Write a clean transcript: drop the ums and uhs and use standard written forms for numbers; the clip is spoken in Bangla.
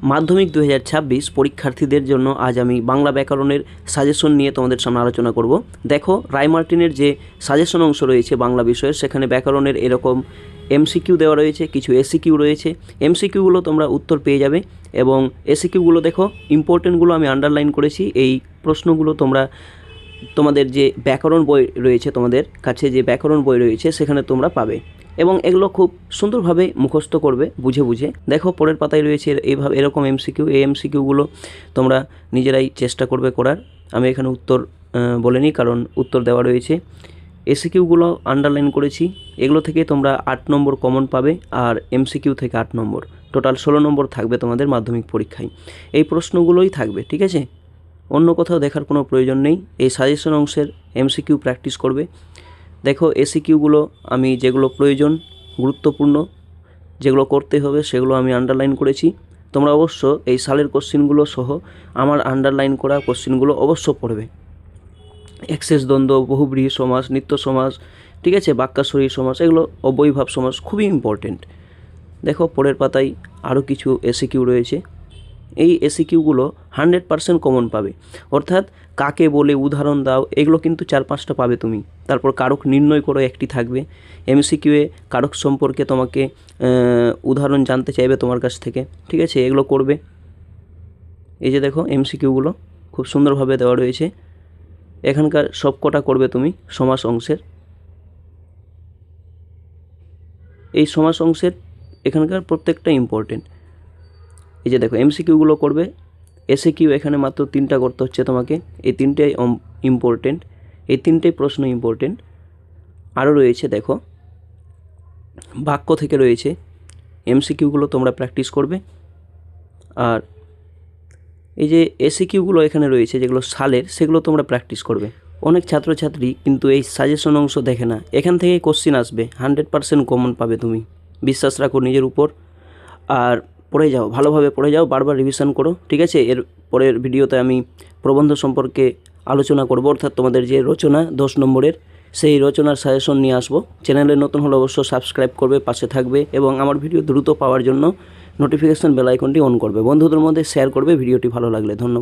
মাধ্যমিক 2026 পরীক্ষার্থীদের জন্য আজ আমি বাংলা ব্যাকরণের সাজেশন নিয়ে তোমাদের সামনে আলোচনা করব। দেখো, রায় মার্টিনের যে সাজেশন অংশ রয়েছে বাংলা বিষয়ের, সেখানে ব্যাকরণের এরকম এমসিকিউ দেওয়া রয়েছে, কিছু এসিকিউ রয়েছে। এমসিকিউগুলো তোমরা উত্তর পেয়ে যাবে এবং এসিকিউগুলো দেখো, ইম্পর্টেন্টগুলো আমি আন্ডারলাইন করেছি। এই প্রশ্নগুলো তোমরা তোমাদের যে ব্যাকরণ বই রয়েছে, তোমাদের কাছে যে ব্যাকরণ বই রয়েছে সেখানে তোমরা পাবে এবং এগুলো খুব সুন্দরভাবে মুখস্থ করবে বুঝে বুঝে। দেখো, পরের পাতায় রয়েছে এইভাবে এরকম এমসিকিউ। এই এমসিকিউগুলো তোমরা নিজেরাই চেষ্টা করবে করার। আমি এখানে উত্তর বলিনি, কারণ উত্তর দেওয়া রয়েছে। এসিকিউগুলো আন্ডারলাইন করেছি। এগুলো থেকে তোমরা 8 নম্বর কমন পাবে, আর এমসিকিউ থেকে 8 নম্বর, টোটাল 16 নম্বর থাকবে তোমাদের মাধ্যমিক পরীক্ষায়। এই প্রশ্নগুলোই থাকবে, ঠিক আছে? অন্য কোথাও দেখার কোনো প্রয়োজন নেই। এই সাজেশন অংশের এমসিকিউ প্র্যাকটিস করবে। দেখো, এসিকিউগুলো আমি যেগুলো প্রয়োজন, গুরুত্বপূর্ণ, যেগুলো করতে হবে সেগুলো আমি আন্ডারলাইন করেছি। তোমরা অবশ্য এই সালের কোশ্চেনগুলো সহ আমার আন্ডারলাইন করা কোশ্চেনগুলো অবশ্য পড়বে। এক্সেস দ্বন্দ্ব, বহুব্রীহি সমাস, নিত্য সমাস, ঠিক আছে, বাক্যাশ্বরী সমাস, এগুলো অবৈভাব সমাস খুবই ইম্পর্টেন্ট। দেখো, পরের পাতায় আরও কিছু এসিকিউ রয়েছে। এই এসিকিউগুলো 100% কমন পাবে, অর্থাৎ কাকে বলে, উদাহরণ দাও, এগুলো কিন্তু 4-5টা পাবে তুমি। তারপর কারক নির্ণয় করো, একটি থাকবে। এমসিকিউয়ে কারক সম্পর্কে তোমাকে উদাহরণ জানতে চাইবে তোমার কাছ থেকে, ঠিক আছে, এগুলো করবে। এই যে দেখো, এমসিকিউগুলো খুব সুন্দরভাবে দেওয়া রয়েছে। এখানকার সবকটা করবে তুমি সমাস অংশের। এই সমাস অংশের এখানকার প্রত্যেকটা ইম্পর্টেন্ট। এই যে দেখো, এমসিকিউগুলো করবে। এসিকিউ এখানে মাত্র 3টা করতে হচ্ছে তোমাকে। এই 3টাই ইম্পর্টেন্ট, এই 3টাই প্রশ্ন ইম্পর্টেন্ট। আরও রয়েছে, দেখো, বাক্য থেকে রয়েছে। এমসিকিউগুলো তোমরা প্র্যাকটিস করবে। আর এই যে এসিকিউগুলো এখানে রয়েছে যেগুলো সালের, সেগুলো তোমরা প্র্যাকটিস করবে। অনেক ছাত্রছাত্রী কিন্তু এই সাজেশন অংশ দেখে না। এখান থেকে কোশ্চিন আসবে, 100% কমন পাবে তুমি। বিশ্বাস রাখো নিজের উপর, আর পড়ে যাও, ভালোভাবে পড়ে যাও, বারবার রিভিশন করো, ঠিক আছে? এর পরের ভিডিওতে আমি প্রবন্ধ সম্পর্কে আলোচনা করব, অর্থাৎ তোমাদের যে রচনা 10 নম্বরের, সেই রচনার সাজেশন নিয়ে আসবো। চ্যানেলে নতুন হলে অবশ্যই সাবস্ক্রাইব করবে, পাশে থাকবে এবং আমার ভিডিও দ্রুত পাওয়ার জন্য নোটিফিকেশন বেল আইকনটি অন করবে। বন্ধুদের মধ্যে শেয়ার করবে ভিডিওটি ভালো লাগলে। ধন্যবাদ।